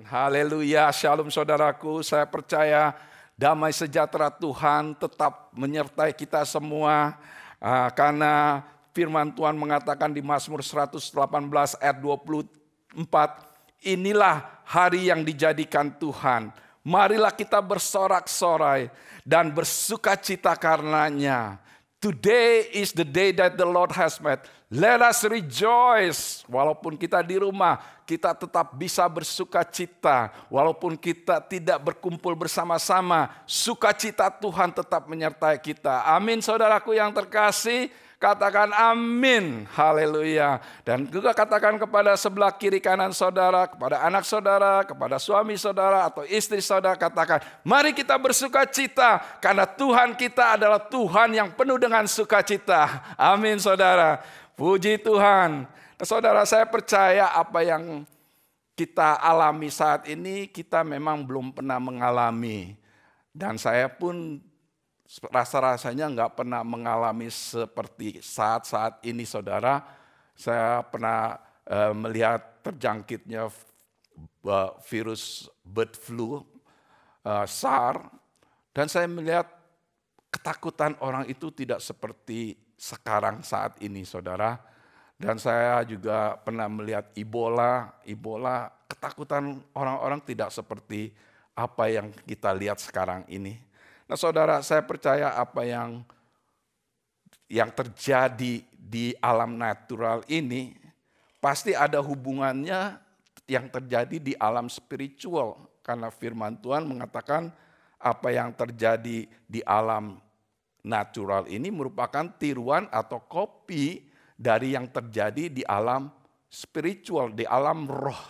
Haleluya, shalom saudaraku. Saya percaya damai sejahtera Tuhan tetap menyertai kita semua. Karena firman Tuhan mengatakan di Mazmur 118 ayat 24, inilah hari yang dijadikan Tuhan. Marilah kita bersorak-sorai dan bersukacita karenanya. Today is the day that the Lord has made. Let us rejoice. Walaupun kita di rumah, kita tetap bisa bersukacita. Walaupun kita tidak berkumpul bersama-sama, sukacita Tuhan tetap menyertai kita. Amin, saudaraku yang terkasih. Katakan amin, haleluya. Dan juga katakan kepada sebelah kiri kanan saudara, kepada anak saudara, kepada suami saudara atau istri saudara, katakan, mari kita bersukacita karena Tuhan kita adalah Tuhan yang penuh dengan sukacita. Amin saudara, puji Tuhan. Nah, saudara, saya percaya apa yang kita alami saat ini, kita memang belum pernah mengalami. Dan saya pun rasa-rasanya nggak pernah mengalami seperti saat-saat ini, saudara. Saya pernah melihat terjangkitnya virus bird flu, SARS, dan saya melihat ketakutan orang itu tidak seperti sekarang saat ini, saudara. Dan saya juga pernah melihat Ebola, ketakutan orang-orang tidak seperti apa yang kita lihat sekarang ini. Nah saudara, saya percaya apa yang terjadi di alam natural ini pasti ada hubungannya yang terjadi di alam spiritual. Karena firman Tuhan mengatakan apa yang terjadi di alam natural ini merupakan tiruan atau kopi dari yang terjadi di alam spiritual, di alam roh.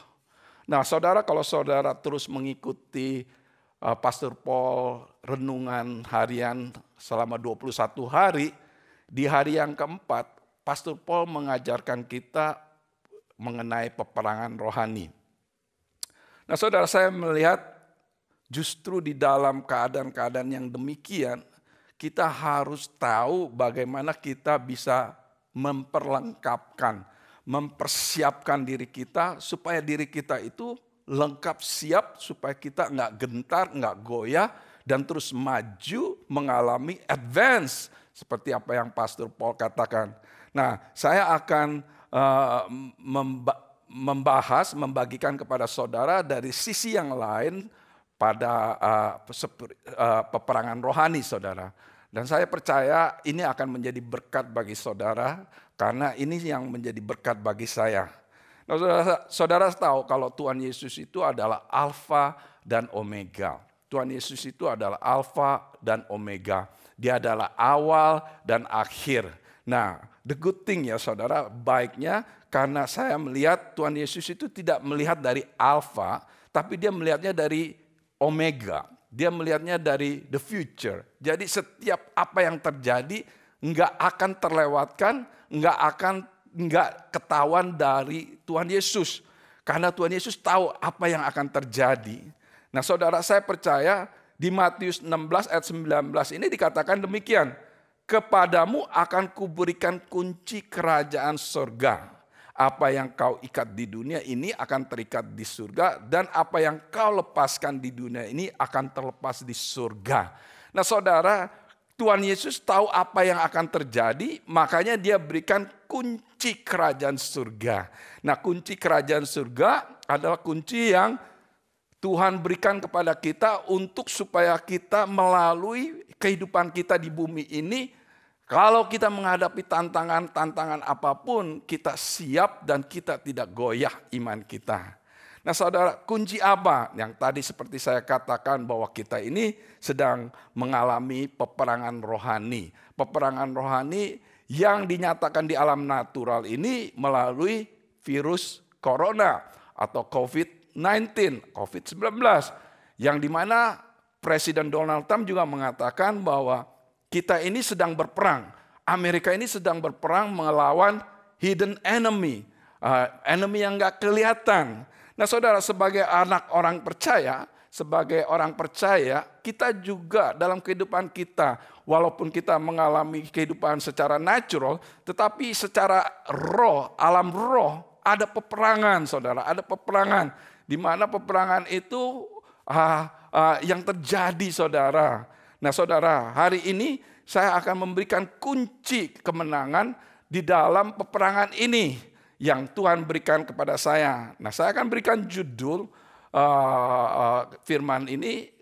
Nah saudara, kalau saudara terus mengikuti Pastor Paul renungan harian selama 21 hari, di hari yang keempat, Pastor Paul mengajarkan kita mengenai peperangan rohani. Nah saudara, saya melihat justru di dalam keadaan-keadaan yang demikian, kita harus tahu bagaimana kita bisa mempersiapkan diri kita supaya diri kita itu lengkap siap supaya kita nggak gentar, nggak goyah, dan terus maju mengalami advance seperti apa yang Pastor Paul katakan. Nah, saya akan membagikan kepada saudara dari sisi yang lain pada peperangan rohani, saudara. Dan saya percaya ini akan menjadi berkat bagi saudara karena ini yang menjadi berkat bagi saya. Nah, saudara tahu kalau Tuhan Yesus itu adalah Alfa dan Omega. Tuhan Yesus itu adalah Alfa dan Omega. Dia adalah awal dan akhir. Nah, the good thing ya saudara, baiknya karena saya melihat Tuhan Yesus itu tidak melihat dari Alfa, tapi dia melihatnya dari Omega. Dia melihatnya dari the future. Jadi setiap apa yang terjadi nggak akan terlewatkan, nggak ketahuan dari Tuhan Yesus. Karena Tuhan Yesus tahu apa yang akan terjadi. Nah saudara, saya percaya di Matius 16 ayat 19 ini dikatakan demikian. Kepadamu akan kuberikan kunci kerajaan surga. Apa yang kau ikat di dunia ini akan terikat di surga. Dan apa yang kau lepaskan di dunia ini akan terlepas di surga. Nah saudara, Tuhan Yesus tahu apa yang akan terjadi, makanya dia berikan kunci kerajaan surga. Nah kunci kerajaan surga adalah kunci yang Tuhan berikan kepada kita untuk supaya kita melalui kehidupan kita di bumi ini, kalau kita menghadapi tantangan-tantangan apapun, kita siap dan kita tidak goyah iman kita. Nah saudara, kunci apa? Yang tadi seperti saya katakan bahwa kita ini sedang mengalami peperangan rohani. Peperangan rohani yang dinyatakan di alam natural ini melalui virus corona atau COVID-19, COVID-19. Yang dimana Presiden Donald Trump juga mengatakan bahwa kita ini sedang berperang. Amerika ini sedang berperang melawan hidden enemy. Enemy yang gak kelihatan. Nah saudara, sebagai anak orang percaya, kita juga dalam kehidupan kita, walaupun kita mengalami kehidupan secara natural, tetapi secara roh, alam roh, ada peperangan saudara, ada peperangan. di mana peperangan itu yang terjadi, saudara. Nah, saudara, hari ini saya akan memberikan kunci kemenangan di dalam peperangan ini yang Tuhan berikan kepada saya. Nah, saya akan berikan judul firman ini,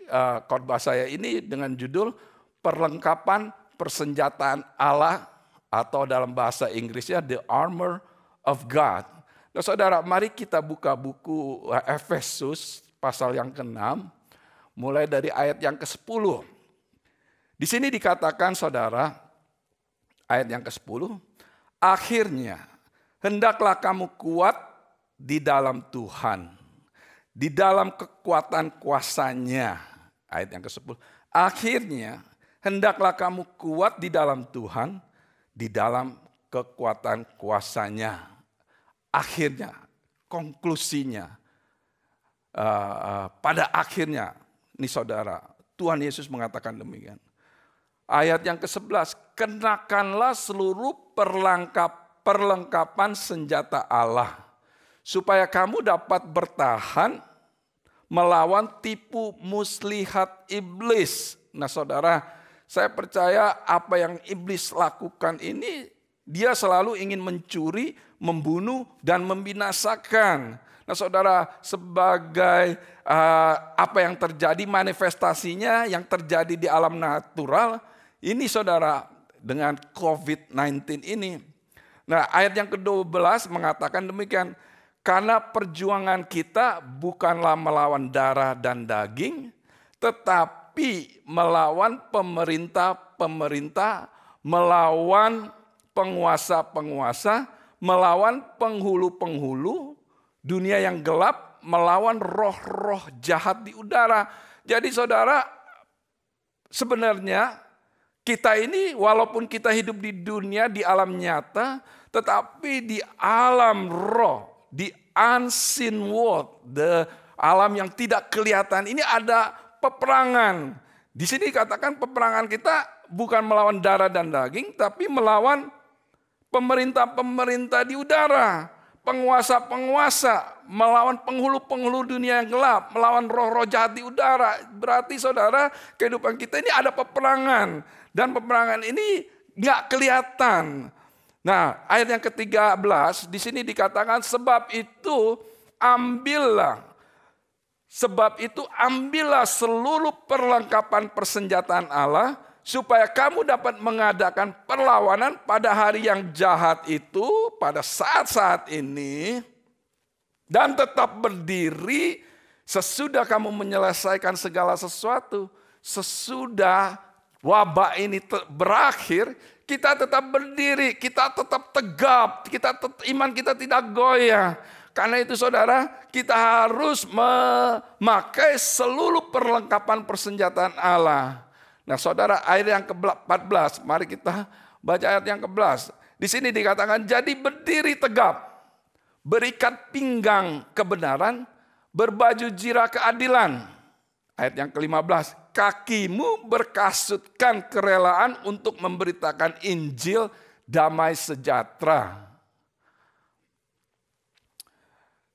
khotbah saya ini dengan judul perlengkapan persenjataan Allah, atau dalam bahasa Inggrisnya The Armor of God. Nah, saudara, mari kita buka buku Efesus pasal yang ke-6, mulai dari ayat yang ke-10. Di sini dikatakan, saudara, ayat yang ke-10, akhirnya hendaklah kamu kuat di dalam Tuhan, di dalam kekuatan kuasa-Nya. Ayat yang ke-10, akhirnya hendaklah kamu kuat di dalam Tuhan, di dalam kekuatan kuasa-Nya. Akhirnya, konklusinya, pada akhirnya, nih saudara, Tuhan Yesus mengatakan demikian. Ayat yang ke-11, kenakanlah seluruh perlengkapan senjata Allah, supaya kamu dapat bertahan melawan tipu muslihat iblis. Nah, saudara, saya percaya apa yang iblis lakukan ini, dia selalu ingin mencuri, membunuh, dan membinasakan. Nah, saudara, sebagai apa yang terjadi, manifestasinya yang terjadi di alam natural, ini saudara, dengan COVID-19 ini. Nah, ayat yang ke-12 mengatakan demikian, karena perjuangan kita bukanlah melawan darah dan daging, tetapi melawan pemerintah-pemerintah, melawan penguasa-penguasa, melawan penghulu-penghulu dunia yang gelap, melawan roh-roh jahat di udara. Jadi saudara, sebenarnya kita ini walaupun kita hidup di dunia, di alam nyata, tetapi di alam roh, di unseen world, alam yang tidak kelihatan, ini ada peperangan. Di sini dikatakan peperangan kita bukan melawan darah dan daging, tapi melawan pemerintah-pemerintah di udara, penguasa-penguasa, melawan penghulu-penghulu dunia yang gelap, melawan roh-roh jahat di udara. Berarti saudara, kehidupan kita ini ada peperangan. Dan peperangan ini nggak kelihatan. Nah, ayat yang ke-13 di sini dikatakan sebab itu ambillah seluruh perlengkapan persenjataan Allah supaya kamu dapat mengadakan perlawanan pada hari yang jahat itu, pada saat-saat ini, dan tetap berdiri sesudah kamu menyelesaikan segala sesuatu. Sesudah wabah ini berakhir, kita tetap berdiri, kita tetap tegap, iman kita tidak goyah. Karena itu saudara, kita harus memakai seluruh perlengkapan persenjataan Allah. Nah saudara, ayat yang ke-14, mari kita baca ayat yang ke-11. Di sini dikatakan, jadi berdiri tegap, berikat pinggang kebenaran, berbaju zirah keadilan. Ayat yang ke-15, kakimu berkasutkan kerelaan untuk memberitakan Injil damai sejahtera.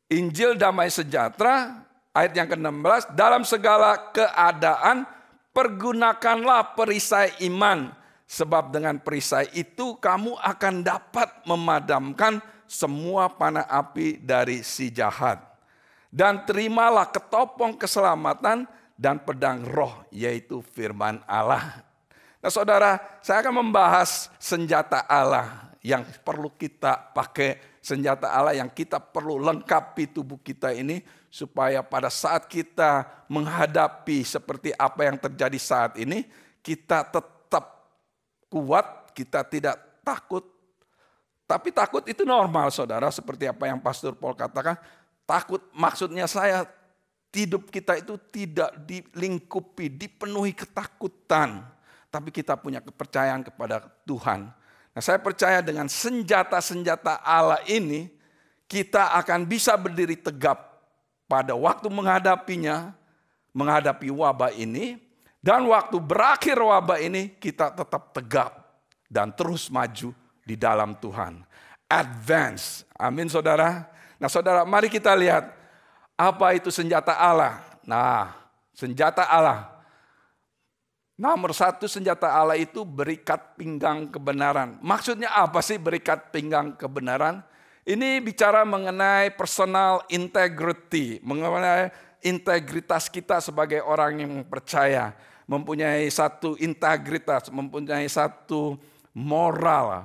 Injil damai sejahtera, ayat yang ke-16, dalam segala keadaan pergunakanlah perisai iman, sebab dengan perisai itu kamu akan dapat memadamkan semua panah api dari si jahat. Dan terimalah ketopong keselamatan dan pedang roh, yaitu firman Allah. Nah saudara, saya akan membahas senjata Allah yang perlu kita pakai, senjata Allah yang kita perlu lengkapi tubuh kita ini, supaya pada saat kita menghadapi seperti apa yang terjadi saat ini, kita tetap kuat, kita tidak takut. Tapi takut itu normal saudara, seperti apa yang Pastor Paul katakan, takut maksudnya saya, hidup kita itu tidak dilingkupi, dipenuhi ketakutan. Tapi kita punya kepercayaan kepada Tuhan. Nah, saya percaya dengan senjata-senjata Allah ini, kita akan bisa berdiri tegap pada waktu menghadapinya, menghadapi wabah ini. Dan waktu berakhir wabah ini, kita tetap tegap dan terus maju di dalam Tuhan. Advance, amin saudara. Nah saudara, mari kita lihat Apa itu senjata Allah? Nah, senjata Allah. Nomor satu senjata Allah itu berikat pinggang kebenaran. Maksudnya apa sih berikat pinggang kebenaran? Ini bicara mengenai personal integrity, mengenai integritas kita sebagai orang yang percaya. Mempunyai satu integritas, mempunyai satu moral,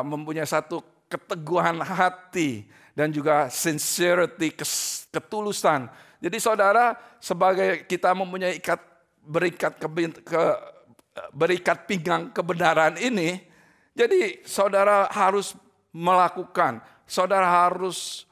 mempunyai satu keteguhan hati, dan juga sincerity, ketulusan. Jadi saudara, sebagai kita mempunyai berikat pinggang kebenaran ini, jadi saudara harus melakukan, saudara harus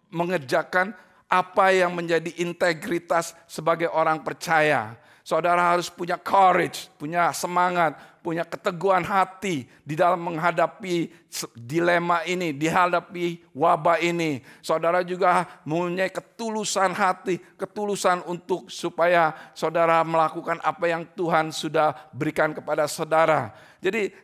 mengerjakan apa yang menjadi integritas sebagai orang percaya. Saudara harus punya courage, punya semangat, punya keteguhan hati di dalam menghadapi dilema ini, dihadapi wabah ini. Saudara juga mempunyai ketulusan hati, ketulusan untuk supaya saudara melakukan apa yang Tuhan sudah berikan kepada saudara. Jadi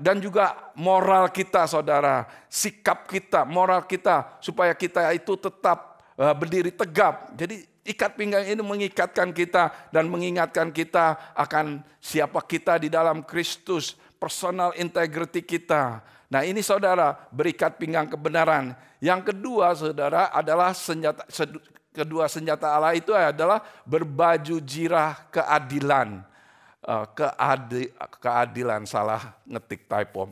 dan juga moral kita saudara, sikap kita, moral kita supaya kita itu tetap berdiri tegap. Jadi ikat pinggang ini mengikatkan kita dan mengingatkan kita akan siapa kita di dalam Kristus, personal integrity kita. Nah ini saudara, berikat pinggang kebenaran. Yang kedua saudara adalah senjata Allah itu adalah berbaju jirah keadilan. Keadilan, salah ngetik typo.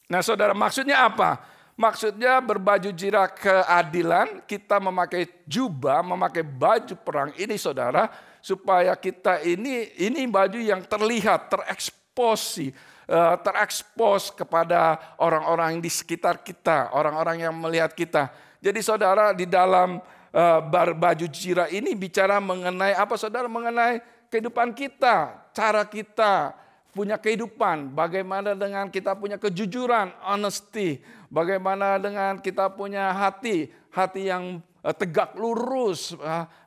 Nah saudara, maksudnya apa? Maksudnya berbaju jirah keadilan, kita memakai jubah, memakai baju perang ini saudara, supaya kita ini baju yang terlihat, terekspos kepada orang-orang di sekitar kita, orang-orang yang melihat kita. Jadi saudara, di dalam baju jirah ini bicara mengenai apa saudara? Mengenai kehidupan kita, cara kita punya kehidupan, bagaimana dengan kita punya kejujuran, honesty, bagaimana dengan kita punya hati yang tegak lurus,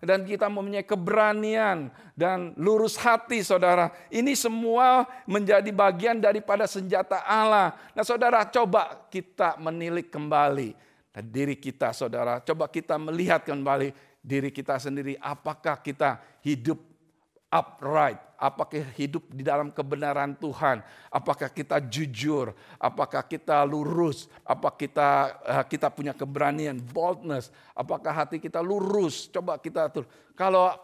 dan kita mempunyai keberanian dan lurus hati saudara. Ini semua menjadi bagian daripada senjata Allah. Nah saudara, coba kita menilik kembali diri kita saudara, coba kita melihat kembali diri kita sendiri, apakah kita hidup upright, apakah hidup di dalam kebenaran Tuhan, apakah kita jujur, apakah kita lurus, apakah kita punya keberanian, boldness, apakah hati kita lurus. Coba kita atur. Kalau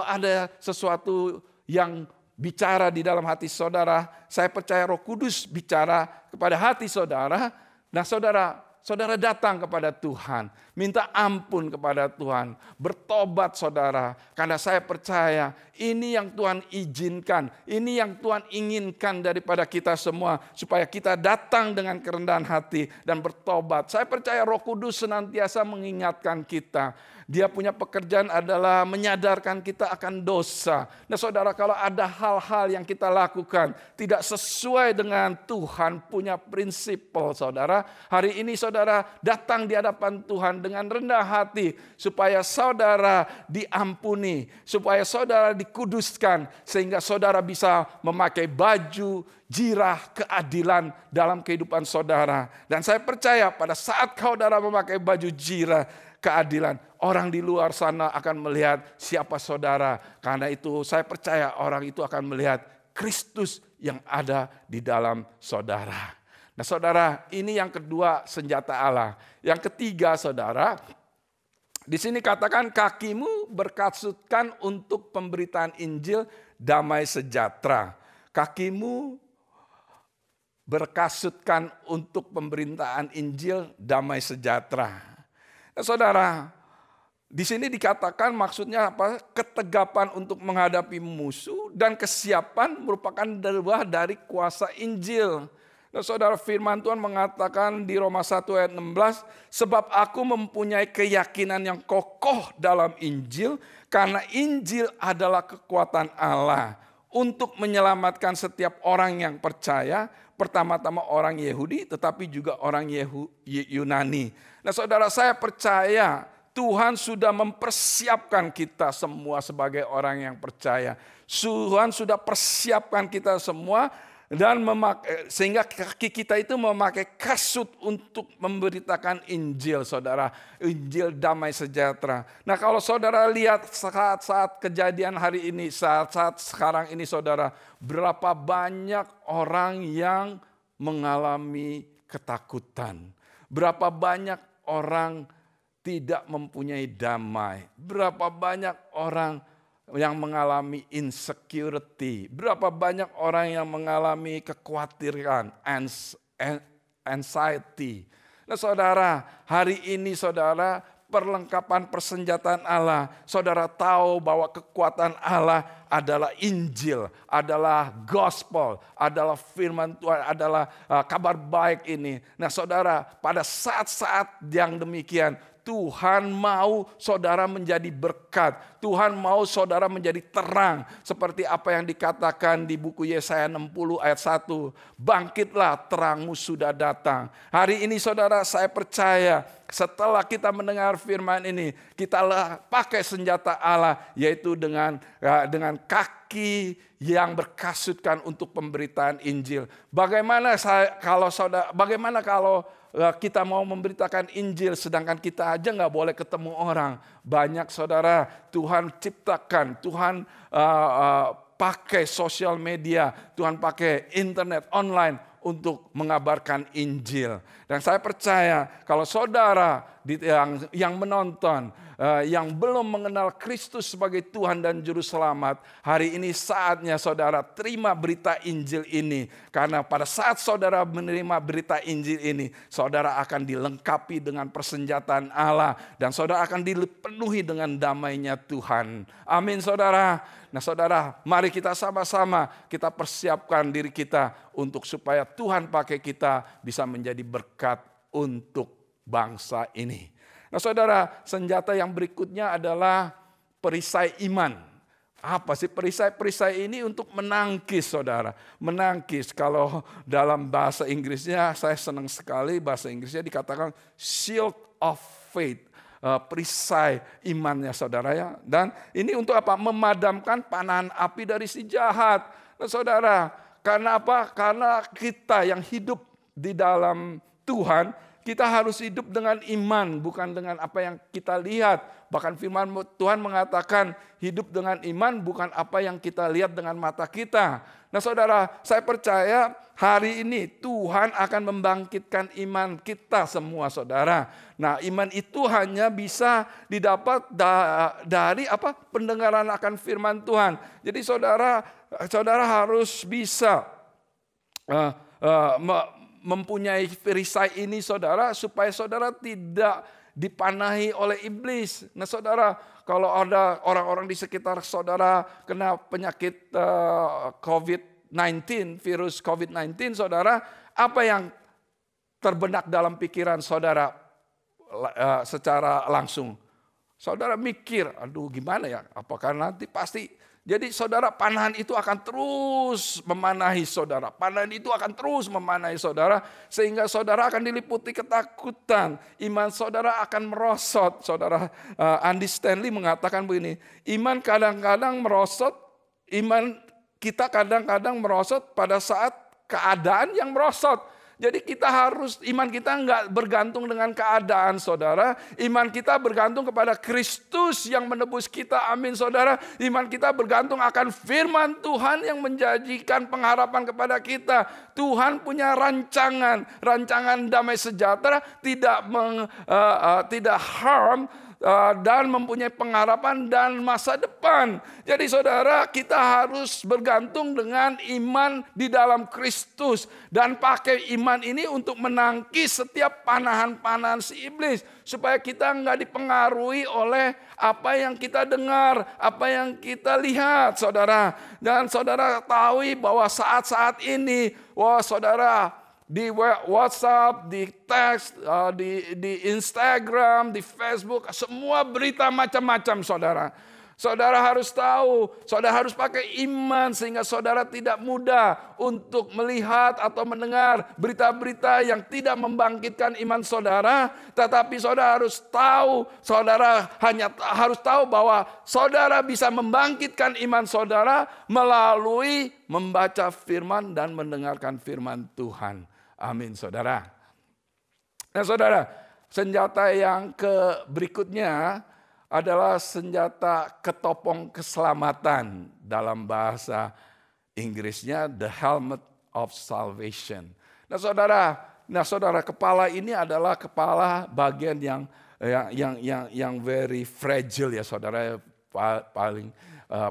ada sesuatu yang bicara di dalam hati saudara, saya percaya Roh Kudus bicara kepada hati saudara. Nah saudara datang kepada Tuhan, minta ampun kepada Tuhan, bertobat saudara. Karena saya percaya ini yang Tuhan izinkan, ini yang Tuhan inginkan daripada kita semua. Supaya kita datang dengan kerendahan hati dan bertobat. Saya percaya Roh Kudus senantiasa mengingatkan kita. Dia punya pekerjaan adalah menyadarkan kita akan dosa. Nah saudara, kalau ada hal-hal yang kita lakukan tidak sesuai dengan Tuhan punya prinsip saudara, hari ini saudara datang di hadapan Tuhan dengan rendah hati supaya saudara diampuni, supaya saudara dikuduskan, sehingga saudara bisa memakai baju jirah keadilan dalam kehidupan saudara. Dan saya percaya pada saat saudara memakai baju jirah keadilan, orang di luar sana akan melihat siapa saudara. Karena itu saya percaya orang itu akan melihat Kristus yang ada di dalam saudara. Nah saudara, ini yang kedua senjata Allah. Yang ketiga saudara, di sini katakan kakimu berkasutkan untuk pemberitaan Injil damai sejahtera. Kakimu berkasutkan untuk pemberitaan Injil damai sejahtera. Nah, saudara, di sini dikatakan maksudnya apa? Ketegapan untuk menghadapi musuh dan kesiapan merupakan buah dari kuasa Injil. Nah, saudara, firman Tuhan mengatakan di Roma 1 ayat 16, sebab aku mempunyai keyakinan yang kokoh dalam Injil, karena Injil adalah kekuatan Allah untuk menyelamatkan setiap orang yang percaya, pertama-tama orang Yahudi tetapi juga orang Yunani. Nah saudara, saya percaya Tuhan sudah mempersiapkan kita semua sebagai orang yang percaya. Tuhan sudah persiapkan kita semua Dan sehingga kaki kita itu memakai kasut untuk memberitakan Injil, saudara. Injil damai sejahtera. Nah, kalau saudara lihat saat-saat kejadian hari ini, saat-saat sekarang ini, saudara, berapa banyak orang yang mengalami ketakutan. Berapa banyak orang tidak mempunyai damai. Berapa banyak orang yang mengalami insecurity. Berapa banyak orang yang mengalami kekhawatiran, anxiety. Nah, saudara, hari ini saudara, perlengkapan persenjataan Allah. Saudara tahu bahwa kekuatan Allah adalah Injil, adalah gospel, adalah firman Tuhan, adalah kabar baik ini. Nah, saudara, pada saat-saat yang demikian, Tuhan mau saudara menjadi berkat. Tuhan mau saudara menjadi terang. Seperti apa yang dikatakan di buku Yesaya 60 ayat 1. Bangkitlah, terangmu sudah datang. Hari ini saudara, saya percaya setelah kita mendengar firman ini, kita pakai senjata Allah, yaitu dengan kaki yang berkasutkan untuk pemberitaan Injil. Bagaimana kalau kita mau memberitakan Injil sedangkan kita aja nggak boleh ketemu orang. Banyak saudara, Tuhan ciptakan, Tuhan pakai sosial media, Tuhan pakai internet online untuk mengabarkan Injil. Dan saya percaya kalau saudara yang menonton, yang belum mengenal Kristus sebagai Tuhan dan Juru Selamat, hari ini saatnya saudara terima berita Injil ini. Karena pada saat saudara menerima berita Injil ini, saudara akan dilengkapi dengan persenjataan Allah. Dan saudara akan dipenuhi dengan damainya Tuhan. Amin saudara. Nah saudara, mari kita sama-sama kita persiapkan diri kita untuk supaya Tuhan pakai kita bisa menjadi berkat untuk bangsa ini. Nah saudara, senjata yang berikutnya adalah perisai iman. Apa sih perisai? Perisai ini untuk menangkis saudara. Menangkis, kalau dalam bahasa Inggrisnya, saya senang sekali bahasa Inggrisnya dikatakan shield of faith. Perisai imannya saudara ya. Dan ini untuk apa? Memadamkan panahan api dari si jahat. Nah, saudara, karena apa? Karena kita yang hidup di dalam Tuhan, kita harus hidup dengan iman, bukan dengan apa yang kita lihat. Bahkan firman Tuhan mengatakan hidup dengan iman bukan apa yang kita lihat dengan mata kita. Nah saudara, saya percaya hari ini Tuhan akan membangkitkan iman kita semua saudara. Nah iman itu hanya bisa didapat dari apa? Pendengaran akan firman Tuhan. Jadi saudara harus bisa mempunyai perisai ini saudara, supaya saudara tidak dipanahi oleh iblis. Nah saudara, kalau ada orang-orang di sekitar saudara kena penyakit COVID-19, virus COVID-19 saudara, apa yang terbenak dalam pikiran saudara secara langsung? Saudara mikir, aduh gimana ya, apakah nanti pasti. Jadi saudara, panahan itu akan terus memanahi saudara. Panahan itu akan terus memanahi saudara. Sehingga saudara akan diliputi ketakutan. Iman saudara akan merosot. Saudara, Andy Stanley mengatakan begini. Iman kadang-kadang merosot. Iman kita kadang-kadang merosot pada saat keadaan yang merosot. Jadi iman kita nggak bergantung dengan keadaan saudara. Iman kita bergantung kepada Kristus yang menebus kita. Amin saudara. Iman kita bergantung akan firman Tuhan yang menjanjikan pengharapan kepada kita. Tuhan punya rancangan damai sejahtera, tidak harm, dan mempunyai pengharapan dan masa depan. Jadi saudara, kita harus bergantung dengan iman di dalam Kristus. Dan pakai iman ini untuk menangkis setiap panahan-panahan si iblis. Supaya kita nggak dipengaruhi oleh apa yang kita dengar, apa yang kita lihat saudara. Dan saudara tahu bahwa saat-saat ini, saudara, di WhatsApp, di teks, di Instagram, di Facebook, semua berita macam-macam saudara. Saudara harus tahu, saudara harus pakai iman sehingga saudara tidak mudah untuk melihat atau mendengar berita-berita yang tidak membangkitkan iman saudara. Tetapi saudara harus tahu, saudara hanya harus tahu bahwa saudara bisa membangkitkan iman saudara melalui membaca firman dan mendengarkan firman Tuhan. Amin saudara. Nah saudara, senjata yang berikutnya adalah senjata ketopong keselamatan, dalam bahasa Inggrisnya the helmet of salvation. Nah saudara, kepala ini adalah kepala bagian yang very fragile ya saudara, paling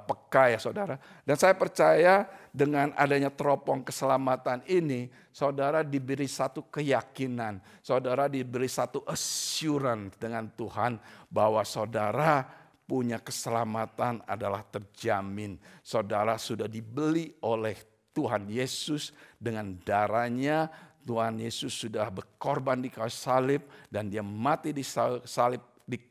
peka ya saudara. Dan saya percaya dengan adanya teropong keselamatan ini, saudara diberi satu keyakinan, saudara diberi satu assurance dengan Tuhan bahwa saudara punya keselamatan adalah terjamin. Saudara sudah dibeli oleh Tuhan Yesus dengan darahnya. Tuhan Yesus sudah berkorban di kayu salib dan dia mati di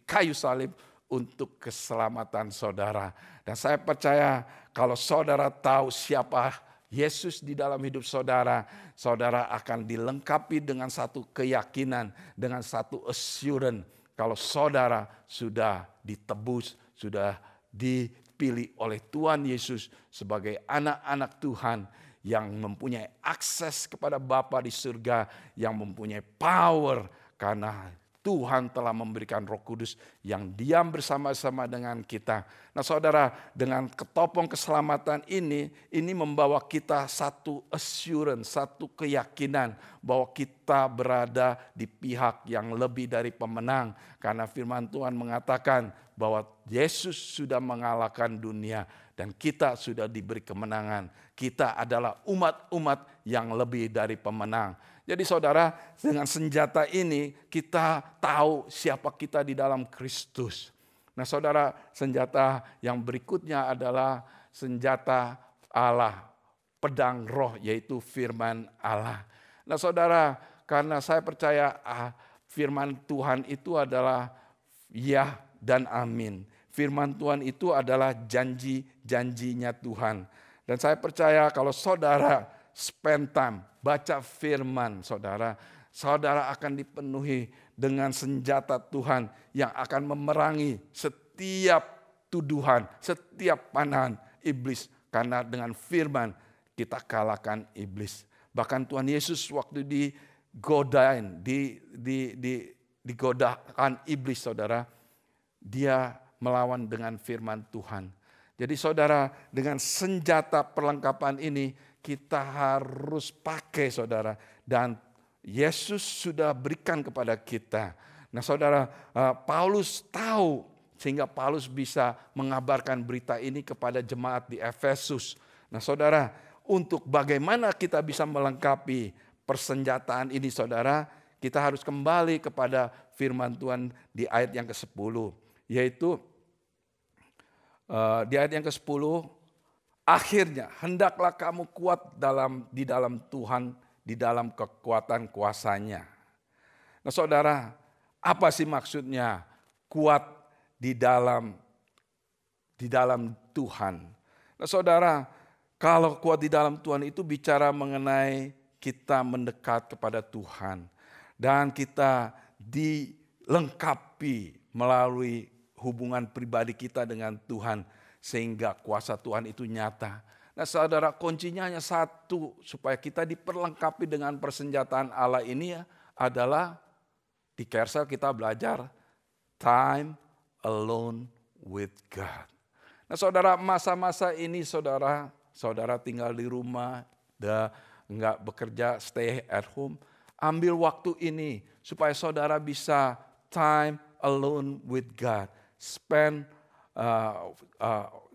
kayu salib untuk keselamatan saudara. Dan saya percaya kalau saudara tahu siapa Yesus di dalam hidup saudara, saudara akan dilengkapi dengan satu keyakinan, dengan satu assurance. Kalau saudara sudah ditebus, sudah dipilih oleh Tuhan Yesus sebagai anak-anak Tuhan yang mempunyai akses kepada Bapa di surga, yang mempunyai power karena Tuhan telah memberikan Roh Kudus yang diam bersama-sama dengan kita. Nah saudara, dengan ketopong keselamatan ini membawa kita satu assurance, satu keyakinan bahwa kita berada di pihak yang lebih dari pemenang. Karena firman Tuhan mengatakan bahwa Yesus sudah mengalahkan dunia dan kita sudah diberi kemenangan. Kita adalah umat-umat yang lebih dari pemenang. Jadi saudara, dengan senjata ini kita tahu siapa kita di dalam Kristus. Nah saudara, senjata yang berikutnya adalah senjata Allah, pedang roh, yaitu firman Allah. Nah saudara, karena saya percaya firman Tuhan itu adalah ya dan amin. Firman Tuhan itu adalah janji-janjinya Tuhan. Dan saya percaya kalau saudara spend time, baca firman saudara akan dipenuhi dengan senjata Tuhan yang akan memerangi setiap tuduhan, setiap panahan iblis. Karena dengan firman kita kalahkan iblis. Bahkan Tuhan Yesus waktu digodain, digodakan iblis saudara, dia melawan dengan firman Tuhan. Jadi saudara, dengan senjata perlengkapan ini kita harus pakai saudara. Dan Yesus sudah berikan kepada kita. Nah saudara, Paulus tahu sehingga Paulus bisa mengabarkan berita ini kepada jemaat di Efesus. Nah saudara, untuk bagaimana kita bisa melengkapi persenjataan ini saudara, kita harus kembali kepada firman Tuhan di ayat yang ke-10. Yaitu di ayat yang ke-10, akhirnya hendaklah kamu kuat di dalam Tuhan, di dalam kekuatan kuasa-Nya. Nah saudara, apa sih maksudnya kuat di dalam Tuhan? Nah saudara, kalau kuat di dalam Tuhan itu bicara mengenai kita mendekat kepada Tuhan. Dan kita dilengkapi melalui hubungan pribadi kita dengan Tuhan. Sehingga kuasa Tuhan itu nyata. Nah saudara, kuncinya hanya satu. Supaya kita diperlengkapi dengan persenjataan Allah ini adalah di Kersel kita belajar time alone with God. Nah saudara, masa-masa ini saudara tinggal di rumah, nggak bekerja, stay at home. Ambil waktu ini supaya saudara bisa time alone with God.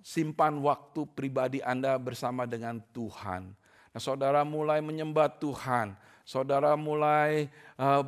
Simpan waktu pribadi Anda bersama dengan Tuhan. Nah, saudara mulai menyembah Tuhan, saudara mulai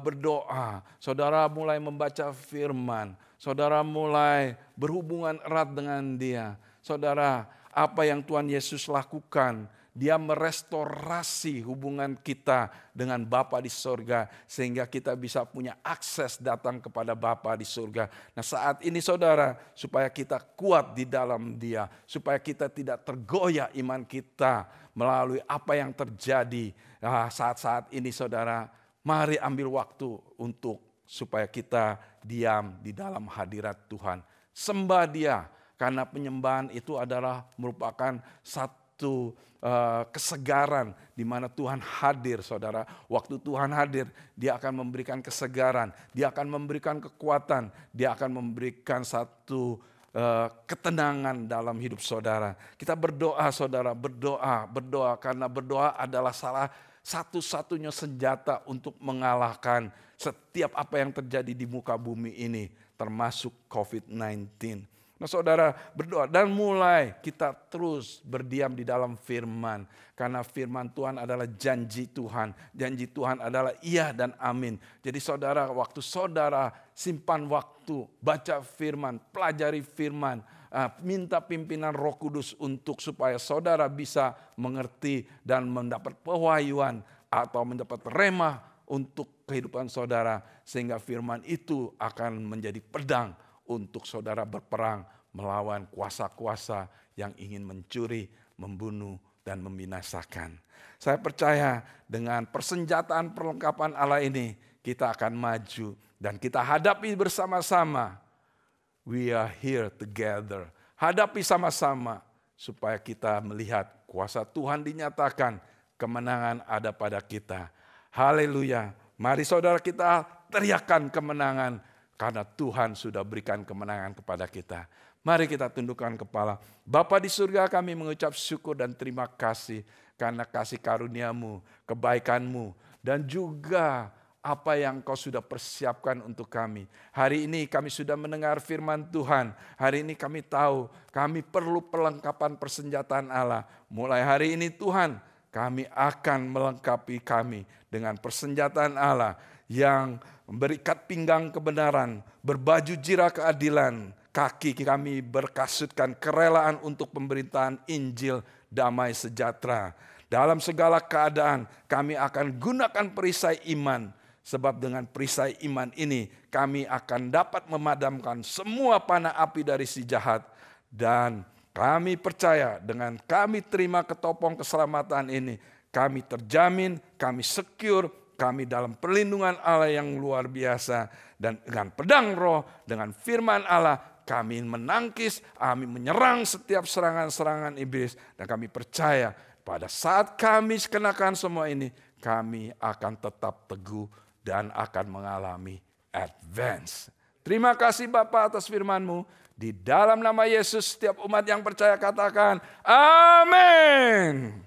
berdoa, saudara mulai membaca firman, saudara mulai berhubungan erat dengan Dia. Saudara, apa yang Tuhan Yesus lakukan Dia merestorasi hubungan kita dengan Bapa di surga. Sehingga kita bisa punya akses datang kepada Bapa di surga. Nah saat ini saudara, supaya kita kuat di dalam Dia. Supaya kita tidak tergoyah iman kita melalui apa yang terjadi. Nah, saat-saat ini saudara, mari ambil waktu untuk supaya kita diam di dalam hadirat Tuhan. Sembah Dia. Karena penyembahan itu adalah merupakan satu kesegaran di mana Tuhan hadir, saudara. Waktu Tuhan hadir, Dia akan memberikan kesegaran, Dia akan memberikan kekuatan, Dia akan memberikan satu ketenangan dalam hidup saudara. Kita berdoa, saudara, berdoa karena berdoa adalah salah satu-satunya senjata untuk mengalahkan setiap apa yang terjadi di muka bumi ini, termasuk COVID-19. Nah saudara berdoa dan mulai kita terus berdiam di dalam firman. Karena firman Tuhan adalah janji Tuhan. Janji Tuhan adalah iya dan amin. Jadi saudara, waktu saudara simpan waktu, baca firman, pelajari firman. Minta pimpinan Roh Kudus untuk supaya saudara bisa mengerti dan mendapat pewahyuan atau mendapat remah untuk kehidupan saudara. Sehingga firman itu akan menjadi pedang untuk saudara berperang melawan kuasa-kuasa yang ingin mencuri, membunuh, dan membinasakan. Saya percaya dengan persenjataan perlengkapan Allah ini kita akan maju dan kita hadapi bersama-sama. We are here together. Hadapi sama-sama supaya kita melihat kuasa Tuhan dinyatakan, kemenangan ada pada kita. Haleluya. Mari saudara kita teriakkan kemenangan karena Tuhan sudah berikan kemenangan kepada kita. Mari kita tundukkan kepala. Bapa di surga, kami mengucap syukur dan terima kasih karena kasih karunia-Mu, kebaikan-Mu, dan juga apa yang Kau sudah persiapkan untuk kami. Hari ini kami sudah mendengar firman Tuhan. Hari ini kami tahu kami perlu perlengkapan persenjataan Allah. Mulai hari ini Tuhan, kami akan melengkapi kami dengan persenjataan Allah yang berikat pinggang kebenaran, berbaju jirah keadilan, kaki kami berkasutkan kerelaan untuk pemberitaan Injil damai sejahtera. Dalam segala keadaan kami akan gunakan perisai iman. Sebab dengan perisai iman ini kami akan dapat memadamkan semua panah api dari si jahat. Dan kami percaya dengan kami terima ketopong keselamatan ini, kami terjamin, kami secure, kami dalam perlindungan Allah yang luar biasa. Dan dengan pedang roh, dengan firman Allah, kami menangkis, kami menyerang setiap serangan-serangan iblis. Dan kami percaya pada saat kami kenakan semua ini, kami akan tetap teguh dan akan mengalami advance. Terima kasih Bapa atas firman-Mu. Di dalam nama Yesus setiap umat yang percaya katakan, amin.